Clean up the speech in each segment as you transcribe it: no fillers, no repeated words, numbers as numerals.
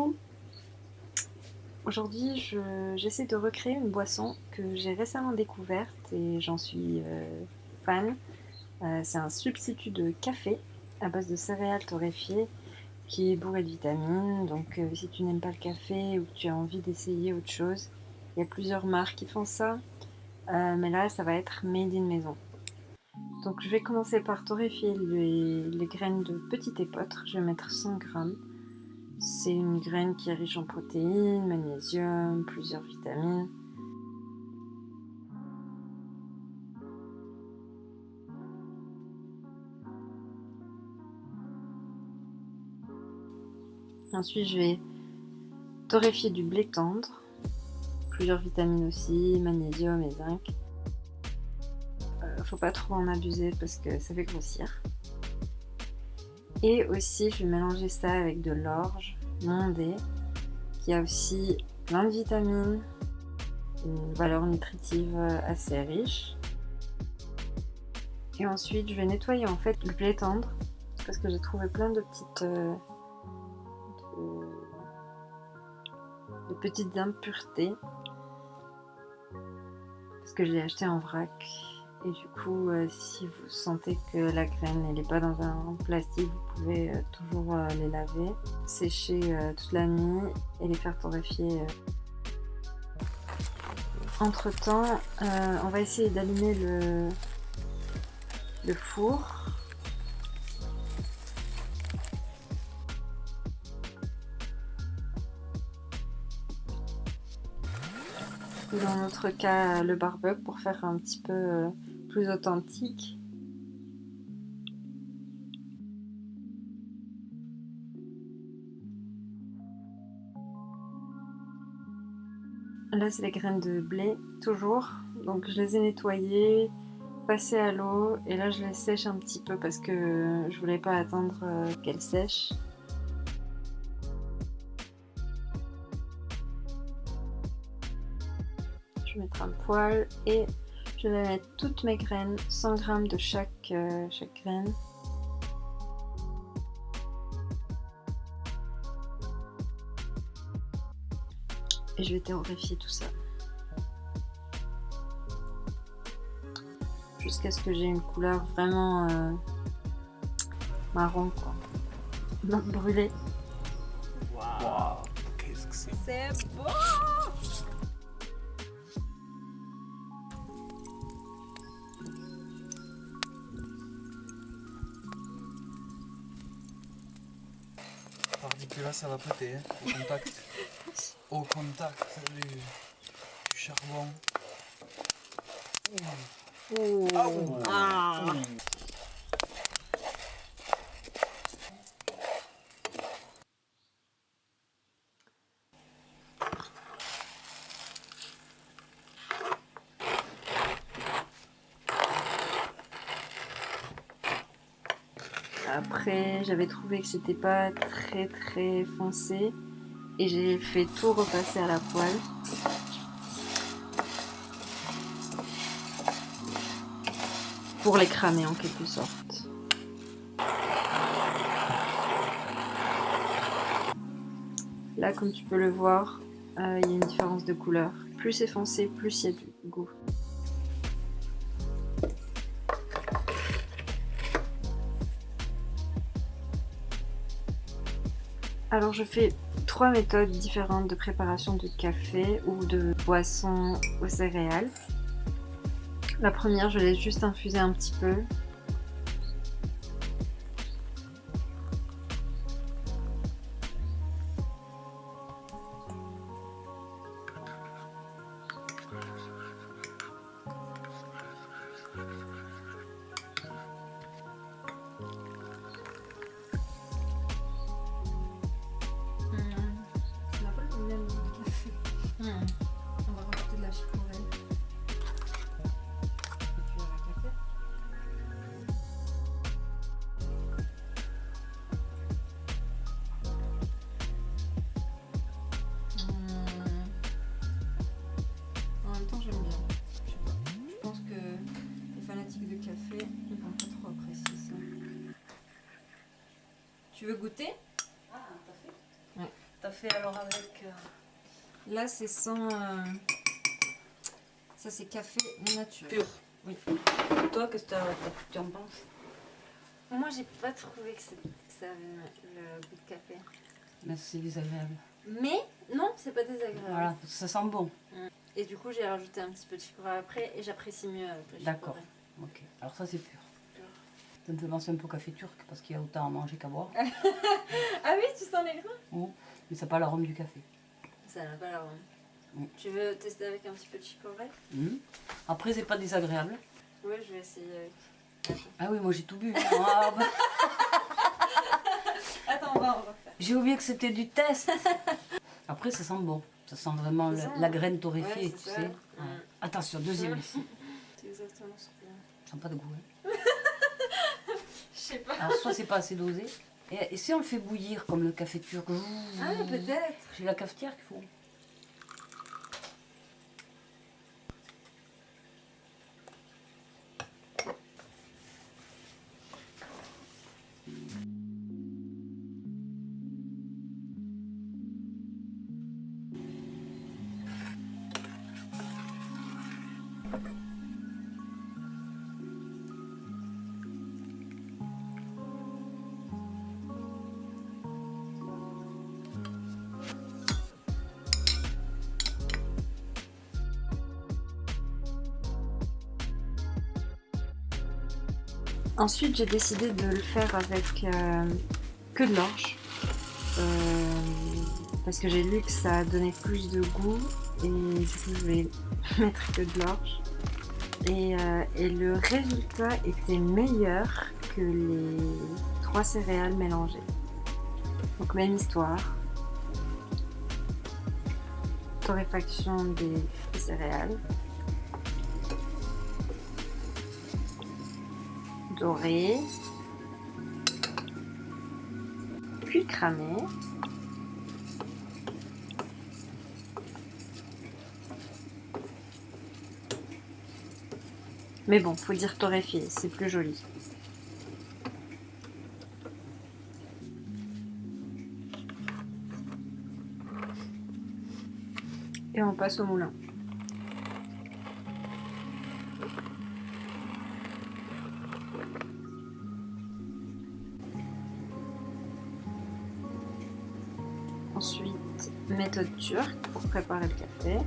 Coucou! Aujourd'hui, j'essaie de recréer une boisson que j'ai récemment découverte et j'en suis fan. C'est un substitut de café à base de céréales torréfiées qui est bourré de vitamines. Donc, si tu n'aimes pas le café ou que tu as envie d'essayer autre chose, il y a plusieurs marques qui font ça. Mais là, ça va être made in maison. Donc, je vais commencer par torréfier les graines de petit épeautre. Je vais mettre 100 grammes. C'est une graine qui est riche en protéines, magnésium, plusieurs vitamines. Ensuite, je vais torréfier du blé tendre, plusieurs vitamines aussi, magnésium et zinc. Faut pas trop en abuser parce que ça fait grossir. Et aussi, je vais mélanger ça avec de l'orge mondée, qui a aussi plein de vitamines, une valeur nutritive assez riche. Et ensuite, je vais nettoyer en fait le blé tendre parce que j'ai trouvé plein de petites impuretés parce que je l'ai acheté en vrac. Et du coup, si vous sentez que la graine n'est pas dans un plastique, vous pouvez toujours les laver, sécher toute la nuit et les faire torréfier. Entre temps, on va essayer d'allumer le four. Ou dans notre cas, le barbecue pour faire un petit peu plus authentique. Là, c'est les graines de blé, toujours. Donc, je les ai nettoyées, passées à l'eau. Et là, je les sèche un petit peu parce que je voulais pas attendre qu'elles sèchent. Je vais mettre un poêle et je vais mettre toutes mes graines, 100 grammes de chaque graine. Et je vais torréfier tout ça. Jusqu'à ce que j'ai une couleur vraiment marron, quoi. Non, brûlée. Waouh, qu'est-ce que c'est? C'est beau! Pardi que là ça va péter, hein, au contact. Au contact du charbon. Ah. Après, j'avais trouvé que c'était pas très foncé et j'ai fait tout repasser à la poêle. Pour les cramer en quelque sorte. Là, comme tu peux le voir, il y a une différence de couleur. Plus c'est foncé, plus il y a du goût. Alors je fais 3 méthodes différentes de préparation de café ou de boisson aux céréales. La première, je laisse juste infuser un petit peu. Ça n'a pas le même goût de café. On va rajouter de la chicorée. Tu veux un café? En même temps, j'aime bien. Je sais pas. Je pense que les fanatiques de café, ils vont pas trop apprécier ça. Tu veux goûter? Ah, t'as fait? Ouais. T'as fait café alors avec... Là, c'est sans... Ça, c'est café nature. Pur. Oui. Et toi, qu'est-ce que tu en penses? Moi, j'ai pas trouvé que ça avait le goût de café. Mais c'est désagréable. Mais non, c'est pas désagréable. Voilà, ça sent bon. Et du coup, j'ai rajouté un petit peu de chicorée après et j'apprécie mieux avec la chicorée. D'accord. Ok. Alors ça, c'est pur. Ça me fait penser un peu au café turc parce qu'il y a autant à manger qu'à boire. Ah oui, tu sens les grains? Mais ça n'a pas l'arôme du café. Ça n'a pas l'arôme. Mm. Tu veux tester avec un petit peu de chicorée? Après, c'est pas désagréable. Oui, je vais essayer avec. Ah oui, moi j'ai tout bu. Ah, bah, Attends, on va faire. j'ai oublié que c'était du test. Après, ça sent bon. Ça sent vraiment Ça sent, la graine torréfiée, ouais, tu c'est sais. ça. Ouais. Attention, deuxième essai. C'est exactement ce que. Ça sent pas de goût. Hein. Je sais pas. Alors, soit c'est pas assez dosé. Et si on le fait bouillir comme le café turc? Ah, peut-être. J'ai la cafetière qu'il faut. Ensuite, j'ai décidé de le faire avec que de l'orge. Parce que j'ai lu que ça donnait plus de goût. Et du coup, je vais mettre que de l'orge. Et le résultat était meilleur que les 3 céréales mélangées. Donc, même histoire. Torréfaction des céréales. Doré, puis cramé. Mais bon, faut dire torréfié, c'est plus joli. Et on passe au moulin. Ensuite, méthode turque pour préparer le café.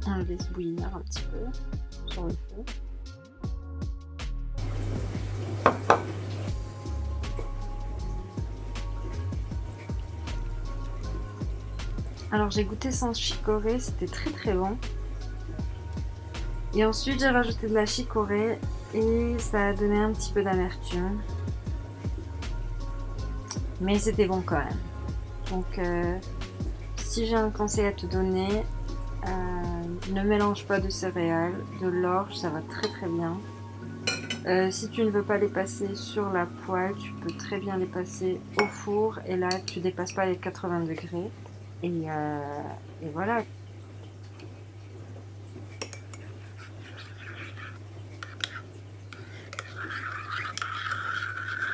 On le laisse bouillir un petit peu sur le feu. Alors j'ai goûté sans chicorée, c'était très très bon. Et ensuite j'ai rajouté de la chicorée et ça a donné un petit peu d'amertume. Mais c'était bon quand même. Donc si j'ai un conseil à te donner, ne mélange pas de céréales, de l'orge, ça va très très bien. Si tu ne veux pas les passer sur la poêle, tu peux très bien les passer au four et là tu dépasses pas les 80 degrés. Et voilà.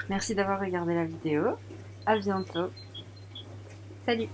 Merci d'avoir regardé la vidéo. À bientôt. Salut!